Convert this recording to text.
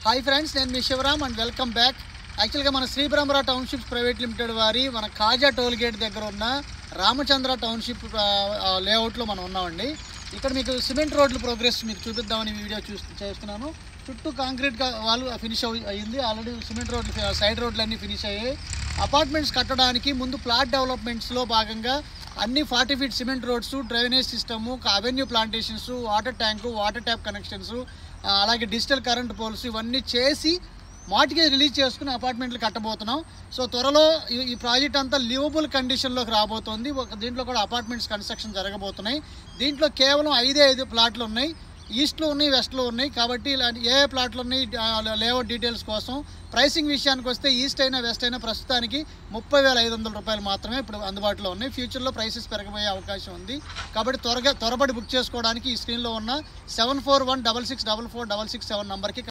Hi friends, నేను మీ Shivaram and welcome back. యాక్చువల్గా మన శ్రీ బ్రహ్మరా టౌన్షిప్స్ ప్రైవేట్ లిమిటెడ్ వారి మన కాజా టోల్ గేట్ దగ్గర ఉన్న రామచంద్ర టౌన్షిప్ లేఅవుట్లో మనం ఉన్నామండి. ఇక్కడ మీకు సిమెంట్ రోడ్ల ప్రోగ్రెస్ మీకు చూపిద్దామని వీడియో చేస్తున్నాను. చుట్టూ కాంక్రీట్ వాళ్ళు ఫినిష్ అయ్యింది. ఆల్రెడీ సిమెంట్ రోడ్లు సైడ్ రోడ్లు అన్నీ ఫినిష్ అయ్యాయి. అపార్ట్మెంట్స్ కట్టడానికి ముందు ప్లాట్ డెవలప్మెంట్స్లో భాగంగా అన్ని 40 feet cement roads, drainage system, avenue plantations, water tank, water tap connections, అలాగే డిజిటల్ కరెంట్ పోల్స్ ఇవన్నీ చేసి మార్టిగేజ్ రిలీజ్ చేసుకుని అపార్ట్మెంట్లు కట్టబోతున్నాం. సో త్వరలో ఈ ప్రాజెక్ట్ అంతా లివబుల్ కండిషన్లోకి రాబోతుంది. దీంట్లో కూడా అపార్ట్మెంట్స్ కన్స్ట్రక్షన్ జరగబోతున్నాయి. దీంట్లో కేవలం 5 ప్లాట్లు ఉన్నాయి. ఈస్ట్లో ఉన్నాయి, వెస్ట్లో ఉన్నాయి. కాబట్టి ఇలాంటి ఏ ప్లాట్లు ఉన్నాయి లేఅవుట్ డీటెయిల్స్ కోసం ప్రైసింగ్ విషయానికి వస్తే ఈస్ట్ అయినా వెస్ట్ అయినా ప్రస్తుతానికి 30,500 రూపాయలు మాత్రమే ఇప్పుడు అందుబాటులో ఉన్నాయి. ఫ్యూచర్లో ప్రైసెస్ పెరగబోయే అవకాశం ఉంది. కాబట్టి త్వరపడి బుక్ చేసుకోవడానికి ఈ స్క్రీన్లో ఉన్న 7416644667 నెంబర్కి